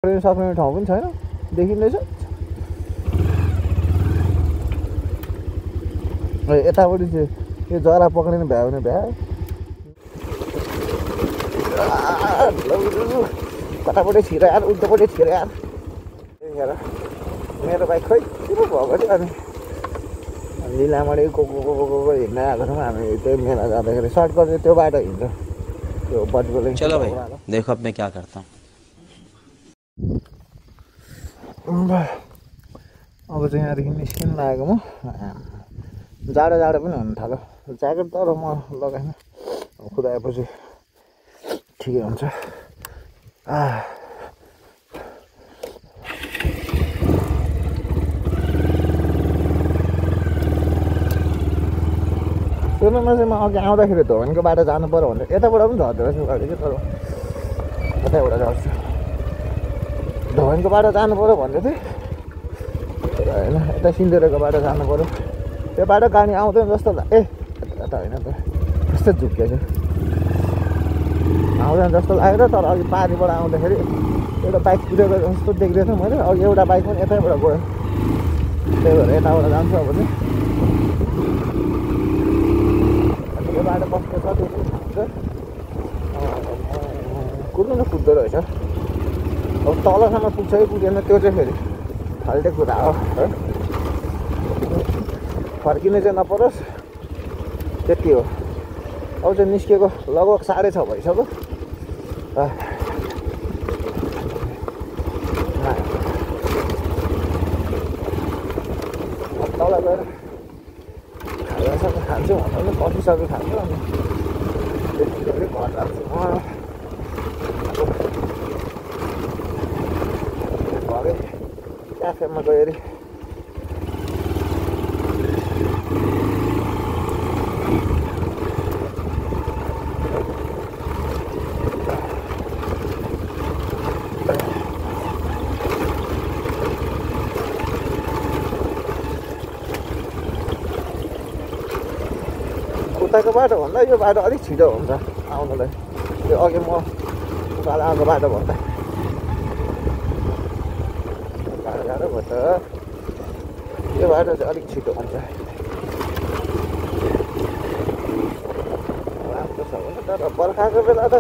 सक्ने ठाउँ पनि छैन देखिँदैछ। यतापट्टि चाहिँ यो जरा पक्रिने भ्यायो भने भ्यायो। कतापट्टि छिर यार, उल्टोपट्टि छिर यार। मेरो बाइक खोइ किन भएको थियो। अनि लिलामडी को हिँड्न आएको थियौँ हामी। त्यो मेला जाँदाखेरि सर्टकट चाहिँ त्यो बाटो हिँड्छ, त्यो बटगोले। चलो भाइ देखो अब मैं क्या करता हूँ। अब चाहिँ यहाँदेखि निस्किनु लागेको म। जाडो जाडो पनि हुन थाल्यो। ज्याकेट तर म लगाएन, कुदाएपछि ठिकै हुन्छ। सुन्नुमा चाहिँ म अघि आउँदाखेरि धोनीको बाटो जानु पऱ्यो भने यताबाट पनि झर्दो रहेछ गाडी कि, तर यतैबाट झर्छु। धोनीको बाटो जानु पऱ्यो भन्दै थिएँ, तर होइन यता सिन्देरेको बाटो जानु पऱ्यो। त्यो बाटो गाडी आउँदैन जस्तो ए यता होइन त, कस्तो झुक्किएछ, आउँदैन जस्तो लाग्यो। तर अघि पारिबाट आउँदाखेरि एउटा बाइक कुदेको जस्तो देख्दै थिएँ मैले। अघि एउटा बाइक पनि यतैबाट गयो, त्यही भएर यताबाट जान्छु अब चाहिँ। यो बाटो कस्तो छ त्यो चाहिँ कुद्नु त कुद्दो रहेछ। अब तलसम्म पुग्छ कि पुगेन त्यो चाहिँ फेरि फाल्टै कुरा हो है। फर्किने चाहिँ नपरोस् त्यति हो। अब चाहिँ निस्केको लगभग 6:30 भइसक्यो। तल गएर खाजासाजा खान्छु भन्दा कफी सफी खान्छु। अनि त्यति गरी घर जान्छु म। भरे क्याफेमा गएर उताको बाटो भन्दा यो बाटो अलिक छिटो हुन्छ आउनुलाई। त्यो अघि म उकालो आएको बाटो भन्दा गाह्रो भयो त। यो बाटो चाहिँ अलिक छिटो हुन्छ। राम्रो छ भने तर बर्खाको बेला त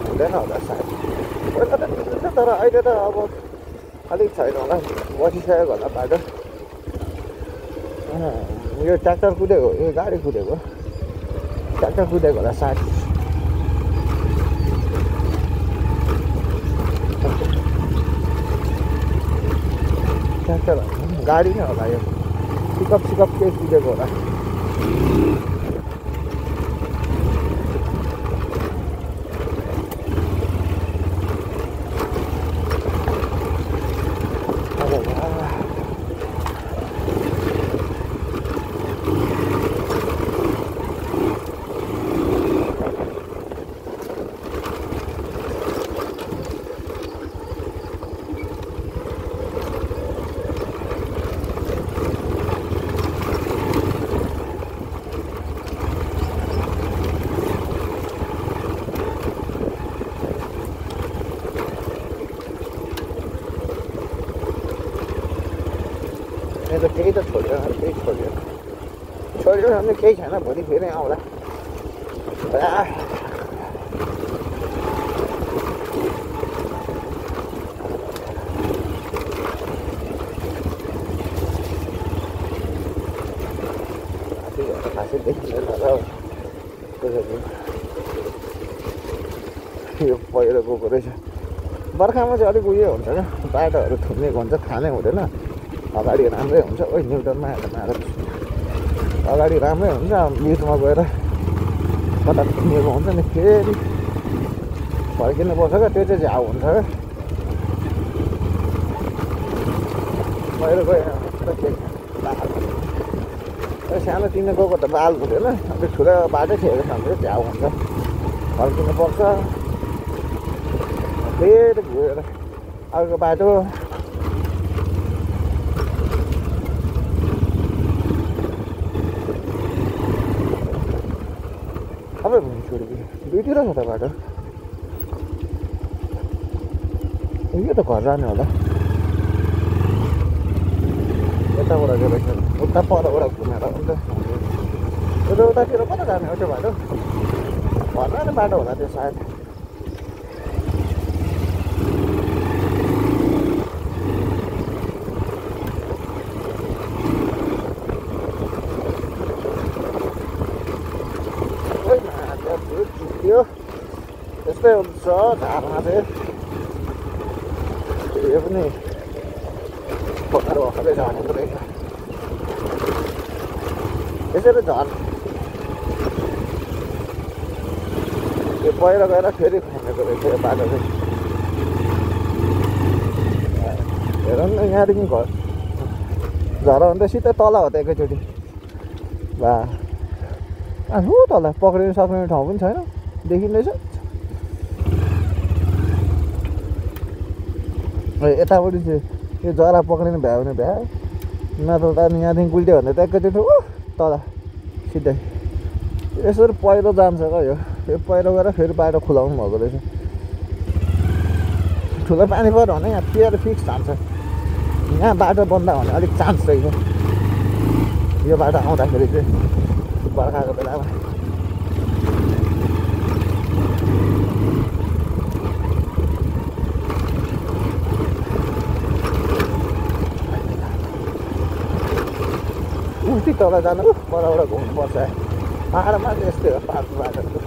हुँदैन होला सायद। पहिला त मिल्छ, तर अहिले त अब अलिक छैन होला, बसिसकेको होला बाटो। यो ट्र्याक्टर कुदेको, यो गाडी कुदेको, ट्र्याक्टर कुदेको होला सायद। ट्र्याक्टर गाडी नै होला यो, पिकअप सिकअप केही कुदेको होला। केही त छोड्यो, केही छोड्यो भने केही छैन, भोलि फेरि आउँला। खासै देखिँदैन होला यो पहिरो गएको रहेछ। बर्खामा चाहिँ अलिक उयो हुन्छ क्या, बाटोहरू थुनिएको हुन्छ, थाहा हुँदैन। अगाडि राम्रै हुन्छ, ओइ न्युटनमा आएर अगाडि राम्रै हुन्छ, बिचमा गएर कता थुनिएको हुन्छ नि, फेरि फर्किनुपर्छ क्या। त्यो चाहिँ झाउ हुन्छ क्या। पहिरो गयो सानो तिनो गएको त बाल हुँदैन, अब ठुलो बाटो थिएको छ भने झ्याउ हुन्छ, फर्किनुपर्छ। फेरि गएर अर्को बाटो अब दुईतिर छ त बाटो। यो त घर जाने होला यताबाट गएर उता परबाट घुमेर अन्त उतातिर कता जाने हो त्यो बाटो घर जाने बाटो होला त्यो सायद थियो त्यस्तै हुन्छ झारमा चाहिँ यो पनि भर्खरै झरेको रहेछ यसरी झर यो पहिरो गएर फेरि खनेको रहेछ यो बाटो चाहिँ हेर न यहाँदेखि घर झर अन्त सिधै तल हो त एकैचोटि बा हो तल पक्रिनु सक्ने ठाउँ पनि छैन देखिँदैछ यतापट्टि चाहिँ यो जरा पक्रिनु भ्यायो भने भ्यायो नत्र त यहाँदेखि गुल्ट्यो भने त एकैचोटि तल सिधै यसरी पहिरो जान्छ क्या यो पहिरो गएर फेरि बाटो खुलाउनु भएको रहेछ ठुलो पानी पऱ्यो भने यहाँ पिएर फिक्स जान्छ यहाँ बाटो बन्द हुने अलिक चान्स रहेछ यो बाटो आउँदाखेरि चाहिँ बर्खाको बेलामा उल्टी तल जानु परबाट घुम्नुपर्छ पाहाडमा चाहिँ यस्तै हो पाहाडको बाटोहरू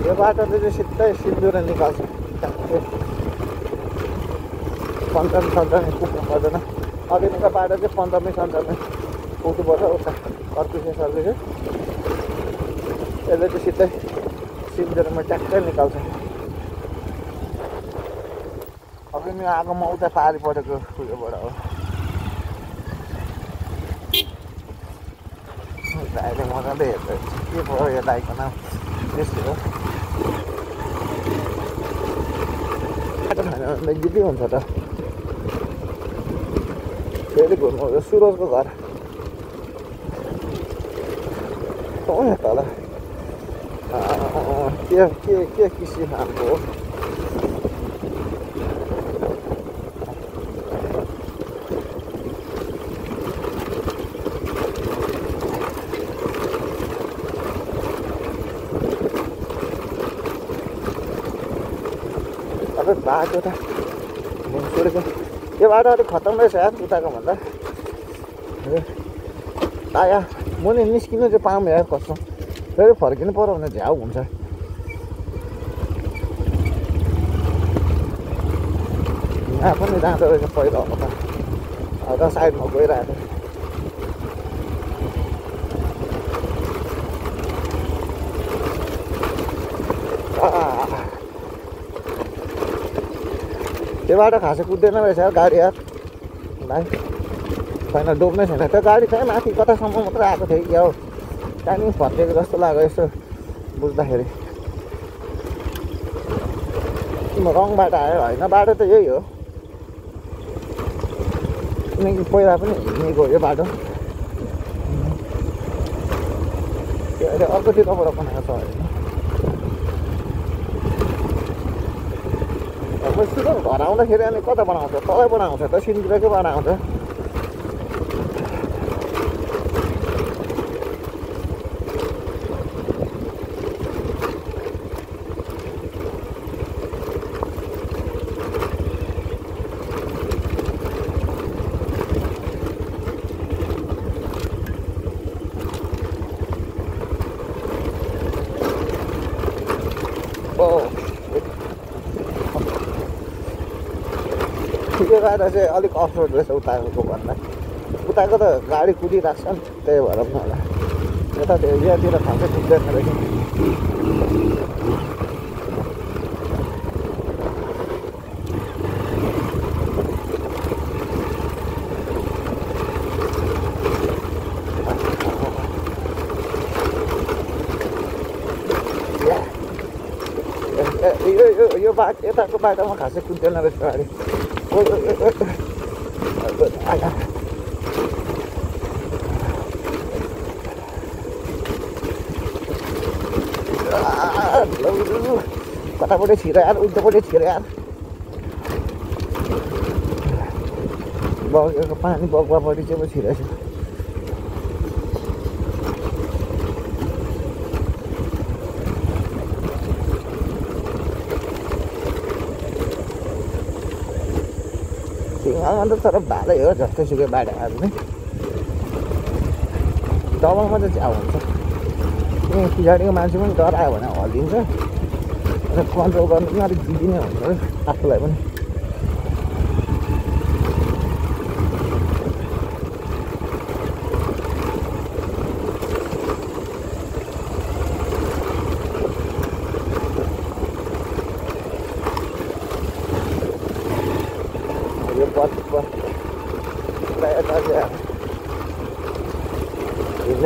यो बाटोले चाहिँ सिधै सिन्धुरा निकाल्छ सन्तानी पुग्नु पर्दैन अघिको बाटो चाहिँ 15 पुग्नुपर्छ उता अर्किसे सर्किसे यसले चाहिँ सिधै सिन्धुरामा ट्याक्कै निकाल्छ अघि नि आगोमा उता पारी परेको उयोबाट हो दाइले मजाले हेर्छ के भयो यो दाइको नाम यस्तै हो बाटो छैन भने गिटी हुन्छ त फेरि घुम्नु सुरजको घर तल के किसिम हाम्रो हो अब बाटो त छोडेको यो बाटो अलिक खतम रहेछ यार उताको भन्दा ताया मुनि निस्किनु चाहिँ पाऊँ यार कस्तो फेरि फर्किनु पऱ्यो भने झ्याउ हुन्छ यहाँ पनि जाँदो रहेछ पहिरो त साइडमा गइरहेको त्यो बाटो खासै कुद्दैन रहेछ यार गाडी यार भाइ छैन डुब्नै छैन त्यो गाडी चाहिँ माथि कतासम्म मात्रै आएको थियो कि हो त्यहाँदेखि फर्केको जस्तो लाग्यो यसो बुझ्दाखेरि रङ बाटो आयो होइन बाटो त यही हो किनकि पहिला पनि हिँडेको यो बाटो त्यो अहिले अर्कोतिरबाट बनाएको छ होइन सिधै घर आउँदाखेरि अनि कता बनाउँछ तलैबाट आउँछ त सिन्धुराकै बाटो आउँछ यो बाटो चाहिँ अलिक अफरोड रहेछ उताको भन्दा उताको त गाडी कुदिरहेको छ नि त्यही भएर पनि होला यता त्यो यहाँतिर खासै कुद्दैन रहेछ यताको बाटोमा खासै कुद्दैन रहेछ गाडी कतापट्टि छिर यार उल्टोपट्टि छिर यार बगेको पानी बगुवापट्टि चाहिँ पो छिरेछ सिङ्गालमा त तर भालै हो जस्तै सुकै बाटाहरू नै डबलमा चाहिँ च्याउ हुन्छ किनकि पछाडिको मान्छे पनि डरायो भने हल्लिन्छ र कन्ट्रोल गर्नु पनि अलिक दिदिनै हुन्छ आफूलाई पनि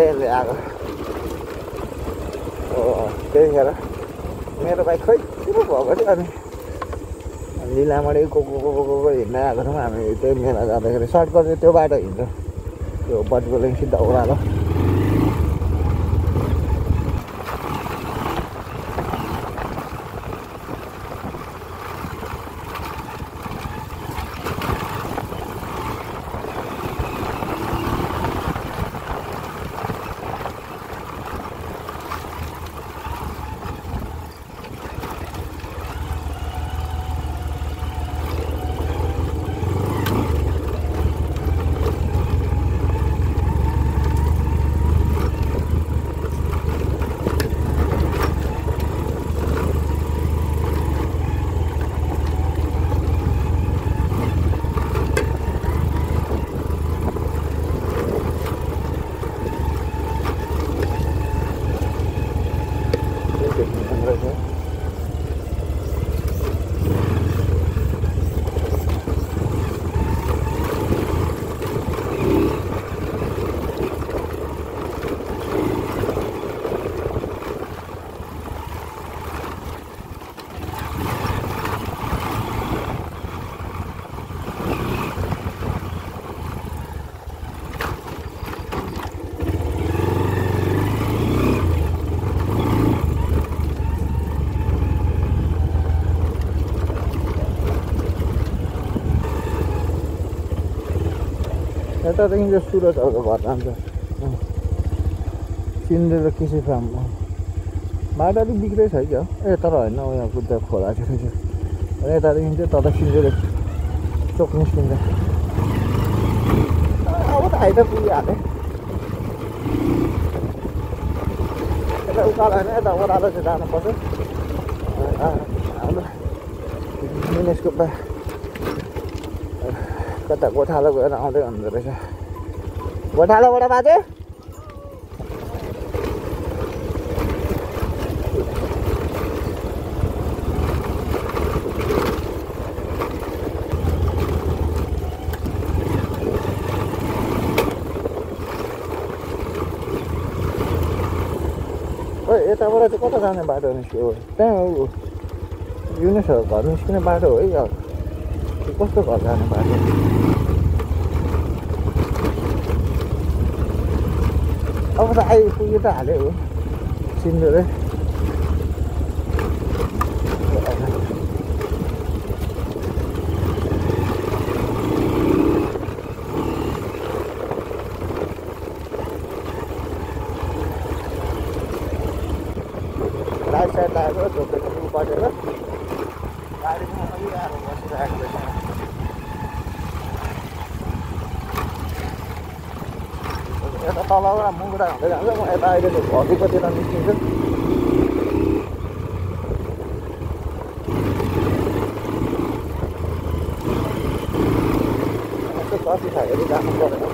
हिँड्दै आएको त्यतिखेर मेरो बाइक खोइ किन भएको थियो अनि लिलामडी को हिँड्दै आएको थियौँ हामी त्यही मेला जाँदाखेरि सर्टकट चाहिँ त्यो बाटो हिँड्छ त्यो बटगोलेङ सिधा ओह्रालो यतादेखि चाहिँ सुरजहरूको घर जान्छ सिन्देर कृषि फार्म बाटो अलिक बिग्रै छ क्या ए तर होइन यहाँ कुद्दा खोला छ यतादेखि चाहिँ तल सिन्देर चोक निस्किन्छ अब त आइता पुगिहालेँ यता उकालो होइन यता ओह्रालो चाहिँ जानुपर्छ हाम्रो मिनेसको कता गोठालो गएर आउँदै हुँदो रहेछ गोठालोबाट बाजे यताबाट चाहिँ कता जाने बाटो निस्क्यो त्यहाँ युनिसहरूको घर निस्किने बाटो हो है कस्तो घर जाने बाटो अब त आइपुग्यो त हाल्यो हो सिन्देरै राइट साइड लागेको झोकेको पटेर गाडीमा अलि आएर बसिरहेको रहेछ यता तलबाट मुगुडा हुँदै जान्छ म यता अहिले चाहिँ भर्तीकोतिर निस्किन्छु यसो कफी खाएर जानु पऱ्यो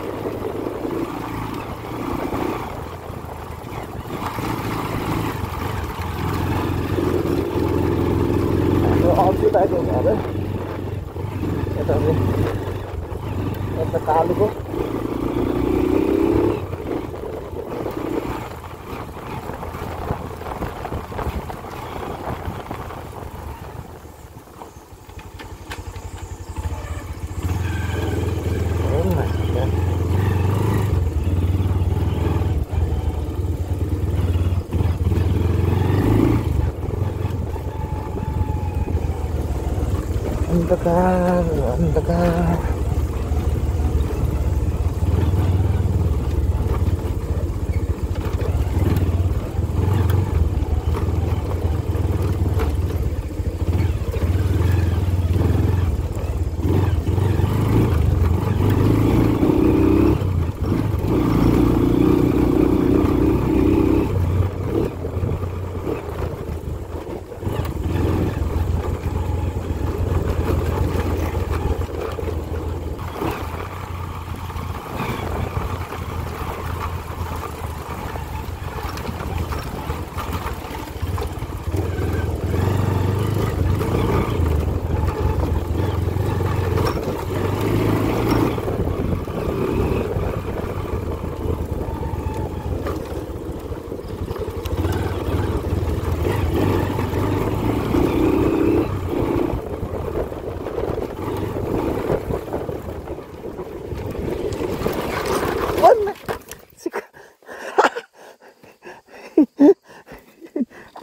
अल्छी टाइपको घर यता यता कालुको अन्धकार अन्धकार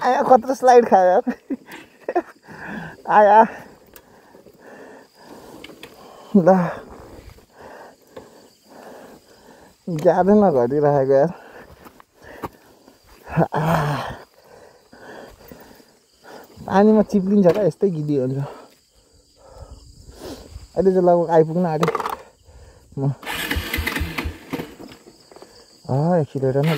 आया खतरा स्लाइड खायो यार आया ल ज्यादै नघटिरहेको यार पानीमा चिप्लिन्छ क्या यस्तै गिडी हुन्छ अहिले चाहिँ लगभग आइपुग्न आँटेँ म एक्सिलेटर नै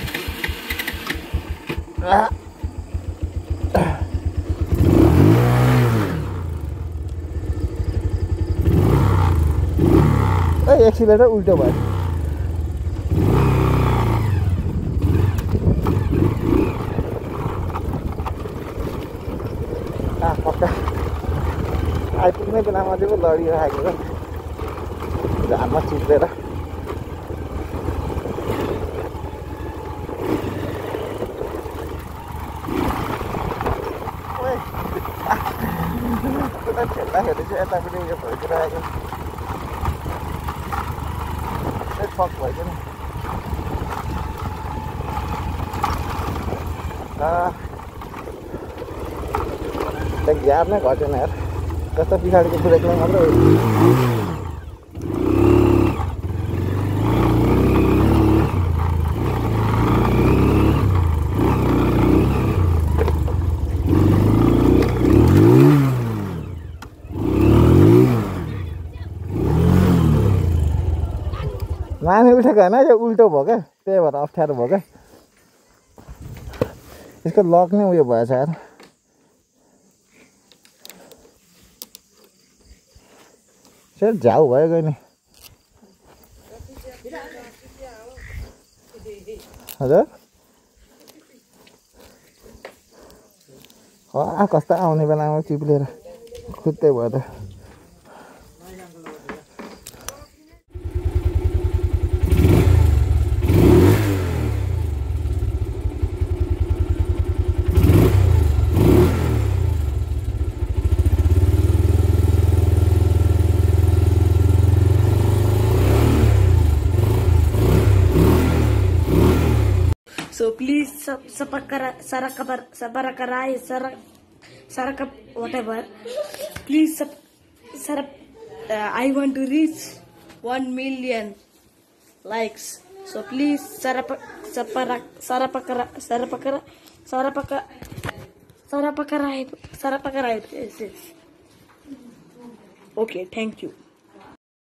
एक्सिलेटर उल्टो भयो पक्का आइपुग्ने बेलामा चाहिँ पो लडिरहेको छ झारमा चिप्लेर खेल्दाखेरि चाहिँ यतापट्टि उयो भइदिरहेको फक भयो नि ग्याप नै घटेन यार जस्तो पछाडिको ब्रेकमा मात्रै माने उठेको होइन यो उल्टो भयो क्या त्यही भएर अप्ठ्यारो भयो क्या यसको लक नै उयो भएछ यार सर झाउ भयो गयो नि हजुर कस्तो आउने बेलामा चिप्लेर खुत्तै भयो त So please whatever. Please I want to reach 1 million likes. So please sarapakara. Okay, thank you.